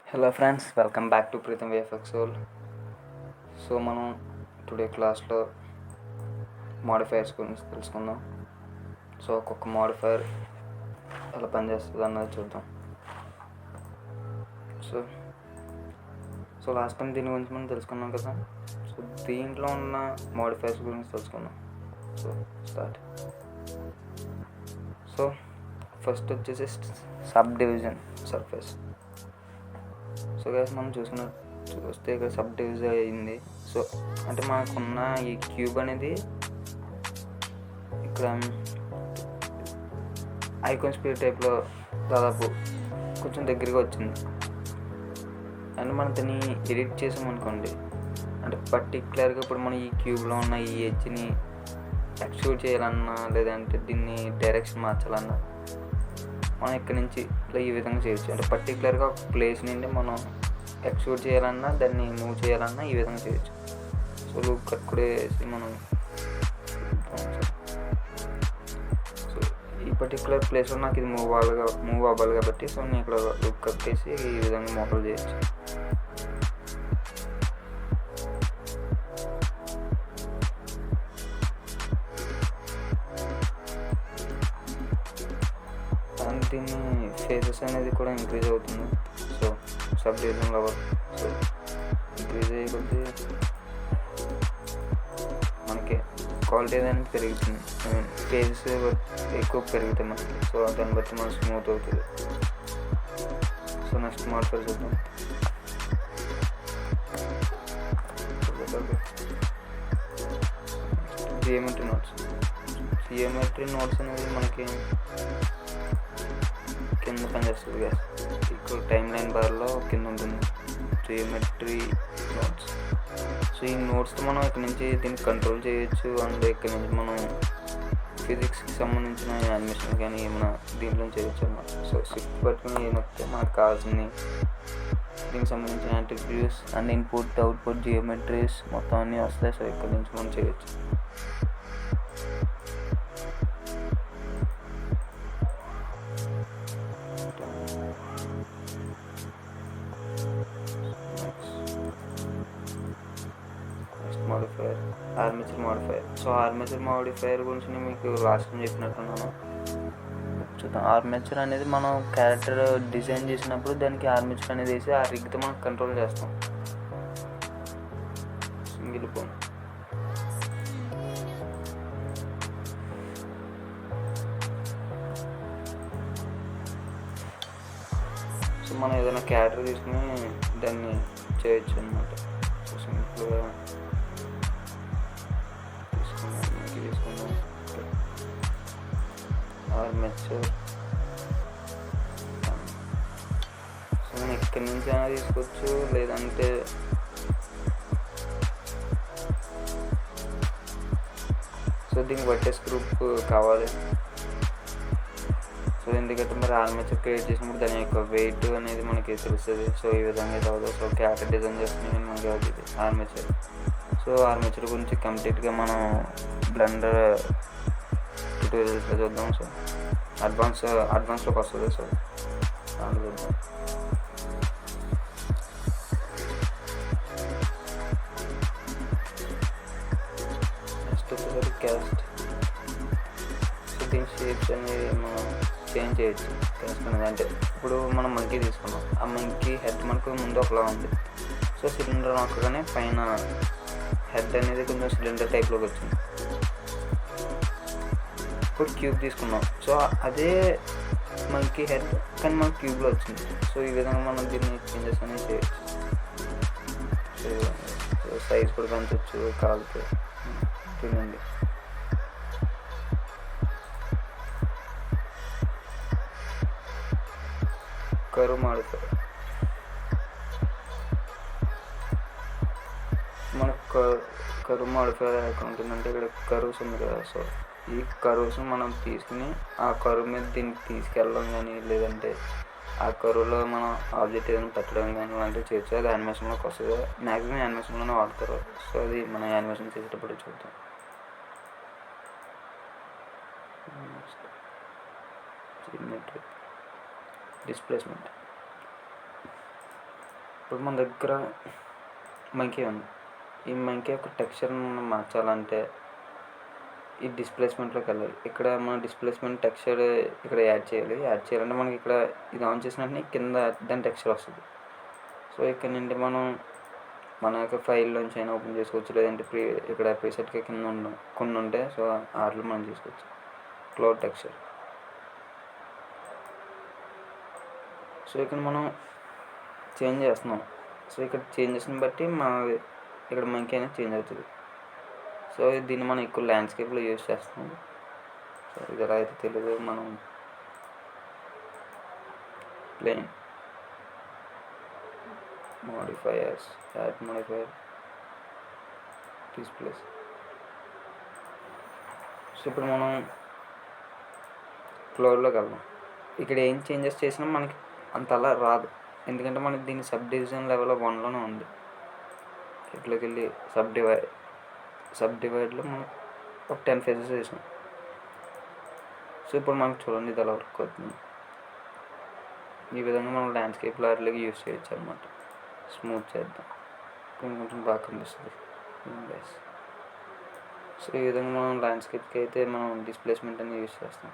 Hello friends, welcome back to Pritam VFX Soul. So మనం today క్లాస్లో modifiers గురించి తెలుసుకుందాం. సో ఒక్కొక్క మోడిఫైయర్ ఎలా పనిచేస్తుంది అన్నది చూద్దాం. సో సో లాస్ట్ టైం దీని గురించి మనం తెలుసుకున్నాం కదా. సో దీంట్లో ఉన్న మోడిఫైయర్స్ గురించి తెలుసుకుందాం. So start. సో ఫస్ట్ వచ్చేసి sub division surface. So guys మనం చూస్తే ఇక్కడ సబ్ డివిజన్ అయింది. సో అంటే మనకున్న ఈ క్యూబ్ అనేది ఇక్కడ ఐకాన్ స్పీడ్ టైప్లో దాదాపు కొంచెం దగ్గరగా వచ్చింది. అండ్ మనం దీన్ని ఎడిట్ చేసామనుకోండి, అంటే పర్టికులర్గా ఇప్పుడు మనం ఈ క్యూబ్లో ఉన్న ఈ ఎడ్జ్ని ఎక్స్ట్రూడ్ చేయాలన్నా లేదంటే దీన్ని డైరెక్షన్ మార్చాలన్నా మనం ఇక్కడ నుంచి ఇట్లా ఈ విధంగా చేయొచ్చు. అంటే పర్టికులర్గా ఒక ప్లేస్ నుండి మనం ఎక్స్ట్రూడ్ చేయాలన్నా దాన్ని మూవ్ చేయాలన్నా ఈ విధంగా చేయొచ్చు. సో లూప్ కట్ కూడా వేసి మనం సో ఈ పర్టికులర్ ప్లేస్లో నాకు ఇది మూవ్ అవ్వాలి కాబట్టి సో నేను ఇక్కడ లూప్ కట్ వేసి ఈ విధంగా మోడల్ చేయొచ్చు. దీన్ని ఫేసెస్ అనేది కూడా ఇంక్రీజ్ అవుతుంది. So sub division level so increase అయ్యే కొద్దీ మనకి క్వాలిటీ అనేది పెరుగుతుంది. ఫేజెస్ ఎక్కువ పెరుగుతాయి మనకి. సో దాన్ని బట్టి మనం స్మూత్ అవుతుంది. సో నెక్స్ట్ మోడిఫైర్ చూద్దాం. జియోమెట్రీ నోట్స్ అనేది మనకి కింద పనిచేస్తుంది కదా. ఇక్కడ టైమ్ లైన్ బార్లో కింద ఉంటుంది జియోమెట్రీ నోట్స్. సో ఈ నోట్స్తో మనం ఇక్కడ నుంచి దీన్ని కంట్రోల్ చేయొచ్చు. అండ్ ఇక్కడ నుంచి మనం ఫిజిక్స్కి సంబంధించిన యానిమేషన్ కానీ ఏమైనా దీంట్లో చేయొచ్చు అన్నమాట. సో షిఫ్ట్ పట్టుకుని ఏమొస్తే మనకు కావాల్సింది దీనికి సంబంధించిన యాట్రిబ్యూట్స్ అండ్ ఇన్పుట్ అవుట్పుట్ జియోమెట్రీస్ మొత్తం అన్నీ వస్తాయి. సో ఇక్కడ నుంచి మనం చేయొచ్చు. Modifier armature modifier. So armature modifier గురించి నేను మీకు లాస్ట్ టైం చెప్పినట్టున్నాను. చూద్దాం. ఆర్మేచర్ అనేది మనం క్యారెక్టర్ డిజైన్ చేసినప్పుడు దానికి ఆర్మేచర్ అనేది వేసి ఆ రిగ్తో మనం కంట్రోల్ చేస్తాం. Single bone. సో మనం ఏదైనా క్యారెక్టర్ తీసుకుని దాన్ని చేయొచ్చు అన్నమాట. సో సింపుల్గా తీసుకుందాం ఆర్మేచర్. సో మనం ఇక్కడి నుంచి అయినా తీసుకోవచ్చు, లేదంటే సో దీనికి వర్టెక్స్ గ్రూప్ కావాలి. సో ఎందుకంటే మరి ఆర్మేచర్ క్రియేట్ చేసినప్పుడు దాని యొక్క వెయిట్ అనేది మనకి తెలుస్తుంది. సో ఈ విధంగా అయితే అవుతుంది. సో క్యారెక్టర్ డిజైన్ చేసుకుని మనకి అవుతుంది ఆర్మేచర్. సో ఆర్మేచర్ గురించి కంప్లీట్గా మనం బ్లెండర్ ట్యూటోరియల్స్లో చూద్దాం. సో అడ్వాన్స్లోకి వస్తుంది. సో దాంట్లో చూద్దాం. నెక్స్ట్ వచ్చేసరికి క్యాస్ట్. సో దీని షేప్స్ అనేది మనం చేంజ్ చేయొచ్చు. క్యాస్ట్ అనేది అంటే ఇప్పుడు మనం మంకీ తీసుకున్నాం. ఆ మంకీ హెడ్ మనకు ముందు ఒకలా ఉంది. సో సిలిండర్ నొక్కగానే పైన హెడ్ అనేది కొంచెం సిలిండర్ టైప్లోకి వచ్చింది. ఇప్పుడు క్యూబ్ తీసుకున్నాం. సో అదే మనకి హెడ్ కానీ మన క్యూబ్లో వచ్చింది. సో ఈ విధంగా మనం దీన్ని చేంజెస్ అనేది చేయొచ్చు. సో సైజ్ కూడా పెంచవచ్చు కాలుతో. చూడండి. Curve modifier. మనకు కర్వ్ మాడిఫైయర్ ఎక్కడ ఉంటుందంటే ఇక్కడ కర్వ్స్ ఉంది కదా. సో ఈ కర్వ్స్ని మనం తీసుకుని ఆ కర్వ్ మీద దీన్ని తీసుకెళ్ళడం కానీ లేదంటే ఆ కర్వ్లో మనం ఆబ్జెక్ట్ ఏదైనా పెట్టడం కానీ అలాంటివి చేయొచ్చు. అది యానిమేషన్లోకి వస్తుంది. మ్యాక్సిమం యానిమేషన్లోనే వాడతారు. సో అది మనం యానిమేషన్ చేసేటప్పుడు చూద్దాం. డిస్ప్లేస్మెంట్. ఇప్పుడు మన దగ్గర మంకీ ఉంది. ఈ మంకీ యొక్క టెక్స్చర్ని మనం మార్చాలంటే ఈ డిస్ప్లేస్మెంట్లోకి వెళ్ళాలి. ఇక్కడ మన డిస్ప్లేస్మెంట్ టెక్స్చర్ ఇక్కడ యాడ్ చేయాలంటే మనకి ఇక్కడ ఇది ఆన్ చేసిన వెంటనే కింద దాని టెక్స్చర్ వస్తుంది. సో ఇక్కడ నుండి మనం మన యొక్క ఫైల్లోంచి అయినా ఓపెన్ చేసుకోవచ్చు, లేదంటే ఇక్కడ ప్రీసెట్గా కింద కొన్ని ఉంటాయి. సో వాటిలో మనం చూసుకోవచ్చు క్లౌడ్ టెక్స్చర్. సో ఇక్కడ మనం చేంజ్ చేస్తున్నాం. సో ఇక్కడ చేంజెస్ని బట్టి ఇక్కడ మంకీ అనేది చేంజ్ అవుతుంది. సో దీన్ని మనం ఎక్కువ ల్యాండ్స్కేప్లో యూజ్ చేస్తాం. సో ఇది ఎలా అయితే తెలియదు, మనం plane modifiers, add modifier, displace. So ఇప్పుడు మనం క్లౌడ్లోకి వెళ్దాం. ఇక్కడ ఏం చేంజెస్ చేసినా మనకి అంత అలా రాదు, ఎందుకంటే మనకి దీని సబ్ డివిజన్ లెవెల్ 1లోనే ఉంది. ఇట్లోకి వెళ్ళి సబ్ డివైడ్లో మనం ఒక 10 ఫేజెస్ వేసాం. సో ఇప్పుడు మనకు చూడండి ఇది ఎలా వర్క్ అవుతుంది. ఈ విధంగా మనం ల్యాండ్స్కేప్లో వాటికి యూస్ చేయొచ్చు అనమాట. స్మూత్ చేద్దాం, కొంచెం బాగా కనిపిస్తుంది. సో ఈ విధంగా మనం ల్యాండ్స్కేప్కి అయితే మనం డిస్ప్లేస్మెంట్ అనేది యూస్ చేస్తాం.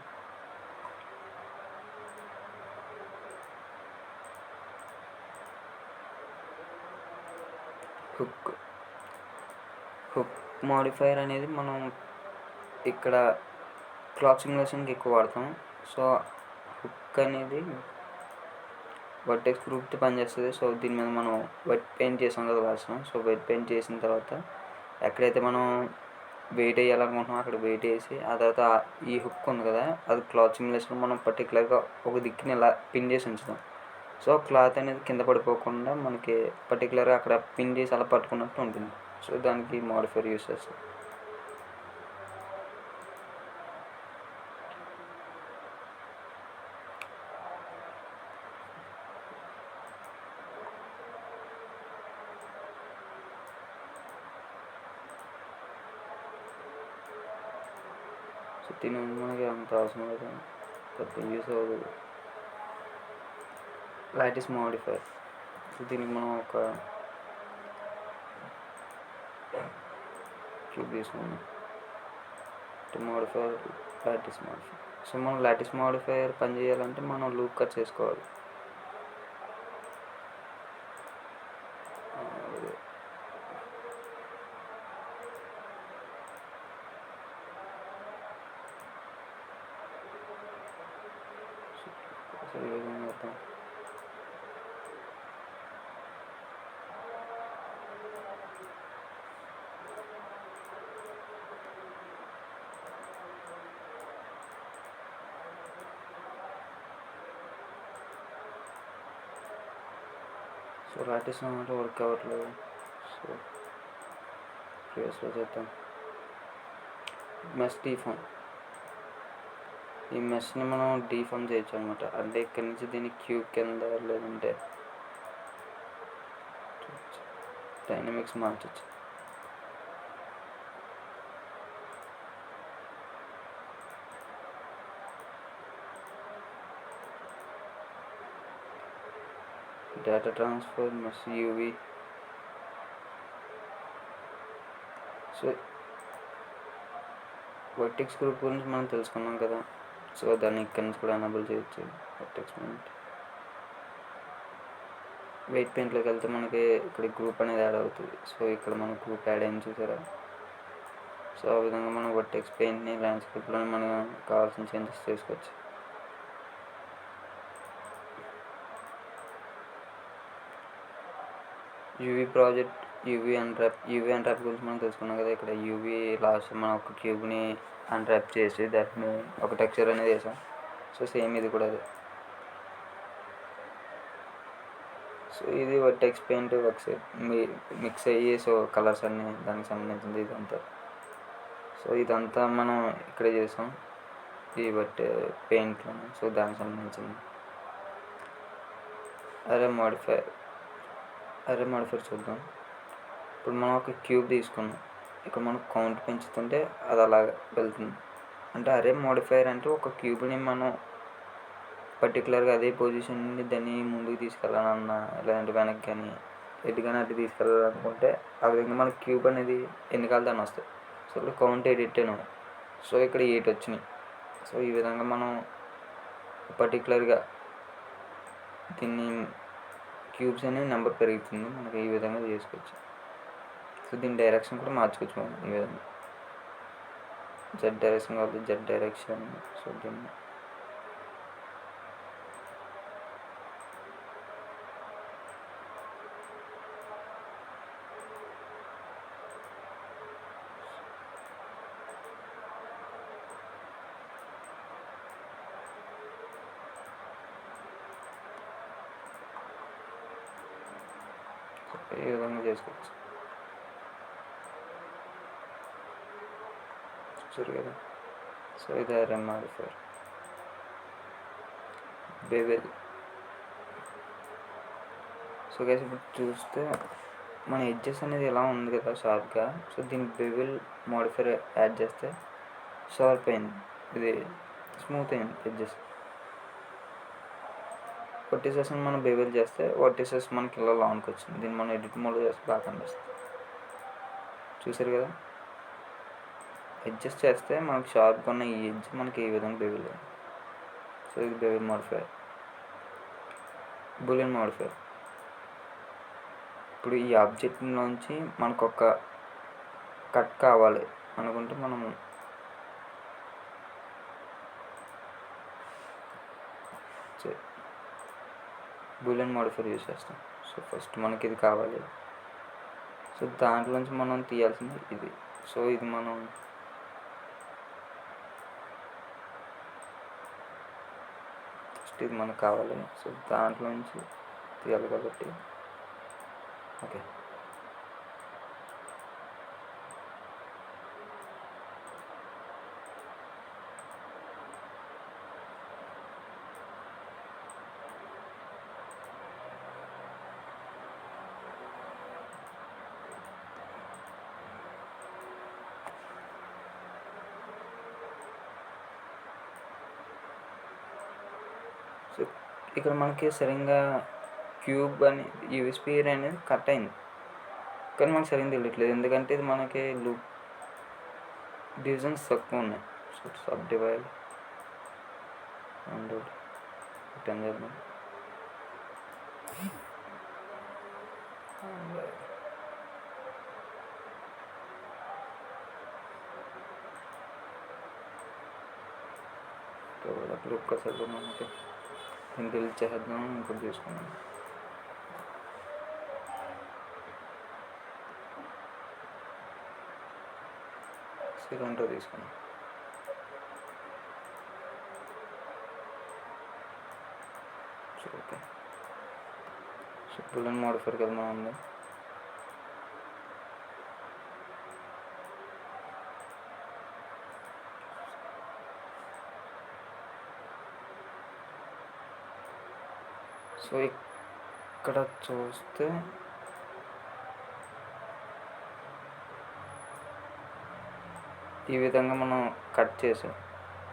హుక్ మోడిఫైయర్ అనేది మనం ఇక్కడ క్లాత్ సిమ్యులేషన్కి ఎక్కువ వాడతాం. సో హుక్ అనేది వర్టెక్స్ గ్రూప్తో పనిచేస్తుంది. సో దీని మీద మనం వైట్ పెయింట్ చేసాం కదా లాస్ట్. సో వైట్ పెయింట్ చేసిన తర్వాత ఎక్కడైతే మనం వెయిట్ వేయాలనుకుంటున్నాం అక్కడ వెయిట్ వేసి, ఆ తర్వాత ఈ హుక్ ఉంది కదా అది క్లాత్ సిమ్యులేషన్ మనం పర్టికులర్గా ఒక దిక్కుని ఇలా పిన్ చేసి ఉంచుతాం. సో క్లాత్ అనేది కింద పడిపోకుండా మనకి పర్టికులర్గా అక్కడ పిన్ చేసి అలా పట్టుకున్నట్టు ఉంటుంది. సో దానికి మోడిఫైర్ యూస్ చేస్తాం. సో దీని మనకి అంత అవసరం లేదు, పెద్ద యూస్ అవ్వదు. Lattice modifier. సో దీనికి మనం ఒక క్యూబ్ తీసుకున్నాం. Modifier lattice modifier. సో మనం లాటిస్ మోడిఫైర్ పని చేయాలంటే మనం లూప్ కట్ చేసుకోవాలి. సో ఈ విధంగా చేద్దాం. సో లాటిస్ అంటే వర్క్ అవ్వట్లేదు. సో ప్రీవియస్లో చేద్దాం. Mesh DPharm. ఈ మెష్ని మనం డీఫామ్ చేయొచ్చు అనమాట. అంటే ఇక్కడి నుంచి దీన్ని క్యూబ్ కింద లేదంటే డైనమిక్స్ మార్చచ్చు. Data transfer mesh UV. So vertex group గురించి మనం తెలుసుకున్నాం కదా. సో దాన్ని ఇక్కడి నుంచి కూడా ఎనేబుల్ చేయొచ్చు. వర్టెక్స్ పెయింట్, వెయిట్ పెయింట్లోకి వెళ్తే మనకి ఇక్కడ గ్రూప్ అనేది యాడ్ అవుతుంది. సో ఇక్కడ మనం గ్రూప్ యాడ్ అయింది చూసారా. సో ఆ విధంగా మనం వర్టెక్స్ పెయింట్ని ల్యాండ్స్కేప్లో మనం కావాల్సిన చేంజెస్ చేసుకోవచ్చు. యూవీ ప్రాజెక్ట్, యూవీ అన్రాప్ గురించి మనం తెలుసుకున్నాం కదా. ఇక్కడ యూవీ లాస్ట్ మనం ఒక క్యూబ్ని అన్రాప్ చేసి దాన్ని ఒక టెక్స్చర్ అనేది వేసాం. సో సేమ్ ఇది కూడా అదే. సో ఇది వర్టెక్స్ పెయింట్ మిక్స్ అయ్యి సో కలర్స్ అన్నీ దానికి సంబంధించింది ఇదంతా. సో ఇదంతా మనం ఇక్కడే చేసాం ఈ పెయింట్లో. సో దానికి సంబంధించింది అరే మోడిఫైర్ చూద్దాం. ఇప్పుడు మనం ఒక క్యూబ్ తీసుకున్నాం. ఇక్కడ మనం కౌంట్ పెంచుతుంటే అది అలా వెళ్తుంది. అంటే అరే మోడిఫైర్ అంటే ఒక క్యూబ్ని మనం పర్టికులర్గా అదే పొజిషన్ నుండి దాన్ని ముందుకు తీసుకెళ్ళాలన్నా లేదంటే వెనక్కి కానీ ఎటు కానీ అటు తీసుకెళ్ళాలనుకుంటే ఆ విధంగా మనకి క్యూబ్ అనేది ఎన్నికలు దాన్ని వస్తాయి. సో ఇప్పుడు కౌంట్ 8 పెట్టాను, సో ఇక్కడ 8 వచ్చినాయి. సో ఈ విధంగా మనం పర్టికులర్గా దీన్ని క్యూబ్స్ అనేది నెంబర్ పెరుగుతుంది, మనకి ఈ విధంగా చేసుకోవచ్చు. సో దీని డైరెక్షన్ కూడా మార్చుకోవచ్చు మనం ఈ విధంగా. జెడ్ డైరెక్షన్ కావాలి, జెడ్ డైరెక్షన్. సో దీన్ని ఈ విధంగా చేసుకోవచ్చు. చూసారు కదా. సో ఇది iron modifier bevel. So guys ఇప్పుడు చూస్తే మన ఎడ్జెస్ అనేది ఎలా ఉంది కదా షార్ప్గా. సో దీనికి బెవెల్ మాడిఫైయర్ యాడ్ చేస్తే షార్ప్ అయింది, ఇది స్మూత్ అయింది ఎడ్జెస్. వర్టిసెస్ని మనం బెవెల్ చేస్తే వర్టిసెస్ మనకి ఇలా లాంగ్కి వచ్చింది. దీన్ని మనం ఎడిట్ మోడ్లో చేస్తే బాగా కనిపిస్తుంది. చూసారు కదా. అడ్జస్ట్ చేస్తే మనకు షార్ప్గా ఉన్న ఈ ఎడ్జ్ మనకి ఈ విధంగా బెవెల్ అయింది. సో ఇది బెవెల్ మాడిఫైయర్. Boolean modifier. ఇప్పుడు ఈ ఆబ్జెక్ట్లోంచి మనకు ఒక కట్ కావాలి అనుకుంటే మనం బూలియన్ మాడిఫైయర్ యూజ్ చేస్తాం. సో ఫస్ట్ మనకి ఇది కావాలి, సో దాంట్లోంచి మనం తీయాల్సింది ఇది. సో ఇది మనం ఫస్ట్ ఇది మనకు కావాలి, సో దాంట్లోంచి తీయాలి కాబట్టి ఓకే. సో ఇక్కడ మనకి సరిగ్గా క్యూబ్ అని యూఎస్పీ అనేది కట్ అయింది, కానీ మనకు సరిగ్గా తెలియట్లేదు ఎందుకంటే ఇది మనకి లూప్ డివిజన్స్ తక్కువ ఉన్నాయి. సో సబ్ డివైడ్ 100 10 చేద్దాం. లూప్ కసేద్దాం, మనకి దీన్ని డిలీట్ చేసేద్దాం, ఇంకోటి తీసుకున్నాం. సిలిండర్ తీసుకున్నాం. So okay. So Boolean modifier కదా మనం ఉంది. సో ఇక్కడ చూస్తే ఈ విధంగా మనం కట్ చేసాం.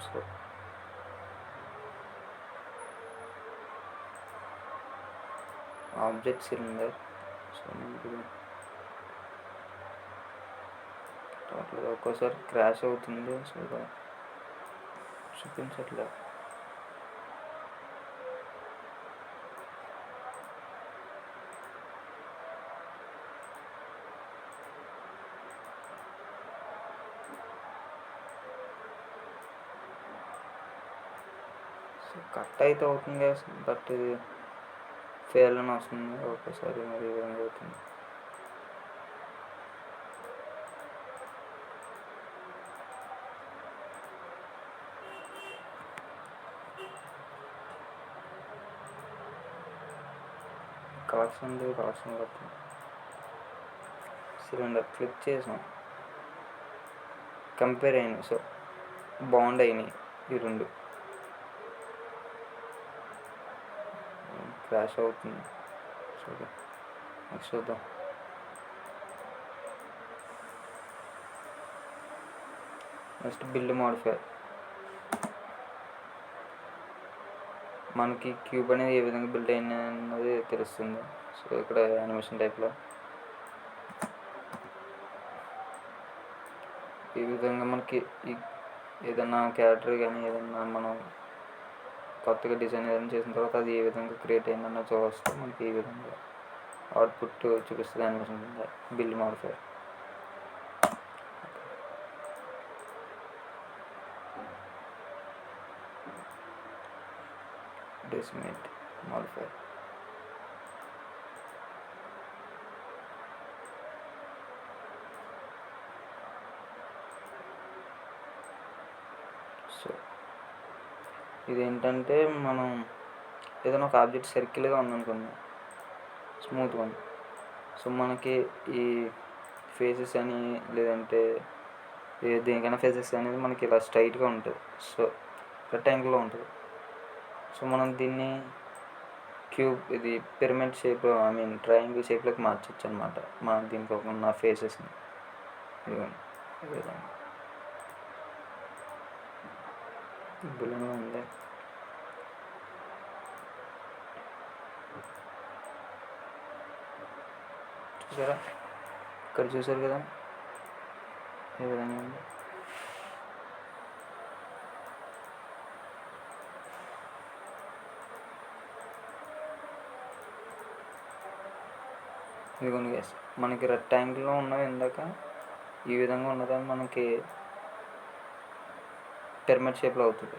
So object cylinder. సో టోటల్గా ఒక్కోసారి క్రాష్ అవుతుంది, సో చూపించట్లేదు. కట్ అయితే అవుతుంది, బట్ ఇది ఫెయిల్ అని వస్తుంది ఒక్కోసారి, మరి ఈ విధంగా అవుతుంది. కలెక్షన్ ఉంది, కలెక్షన్ పడుతుంది. సిలిండర్ క్లిక్ చేసాం, కంపేర్ అయినాయి. సో బాండ్ అయినాయి ఈ రెండు. క్రాష్ అవుతుంది. సో నెక్స్ట్ చూద్దాం. Next build modifier. మనకి క్యూబ్ అనేది ఏ విధంగా బిల్డ్ అయింది అన్నది తెలుస్తుంది. సో ఇక్కడ యానిమేషన్ టైప్లో ఈ విధంగా మనకి ఏదైనా క్యారెక్టర్ కానీ ఏదైనా మనం కొత్తగా డిజైన్ ఏదైనా చేసిన తర్వాత అది ఏ విధంగా క్రియేట్ అయిందన్న చూస్తే మనకి ఈ విధంగా అవుట్పుట్ చూపిస్తుంది యానిమేషన్ కింద build modifier. Decimate modifier. So ఇదేంటంటే మనం ఏదైనా ఒక ఆబ్జెక్ట్ సర్కిల్గా ఉందనుకుందాం, స్మూత్గా ఉంది. సో మనకి ఈ ఫేసెస్ అని లేదంటే దేనికైనా ఫేసెస్ అనేది మనకి ఇలా స్ట్రైట్గా ఉంటుంది. సో రెక్టాంగిల్లో ఉంటుంది. సో మనం దీన్ని క్యూబ్ ఇది పిరమిడ్ షేప్లో ట్రయాంగిల్ షేప్లోకి మార్చవచ్చు అనమాట. మనం దీనికి ఉన్న ఫేసెస్ని ఇదిగోండి ఈ విధంగా బులంగా ఉంది. చూసారా, ఇక్కడ చూసారు కదా ఏ విధంగా ఉంది. ఇదిగోండి గైస్, మనకి రెక్టాంగిల్లో ఉన్నది ఇందాక ఈ విధంగా ఉన్నదని మనకి పిరమిడ్ షేప్లో అవుతుంది.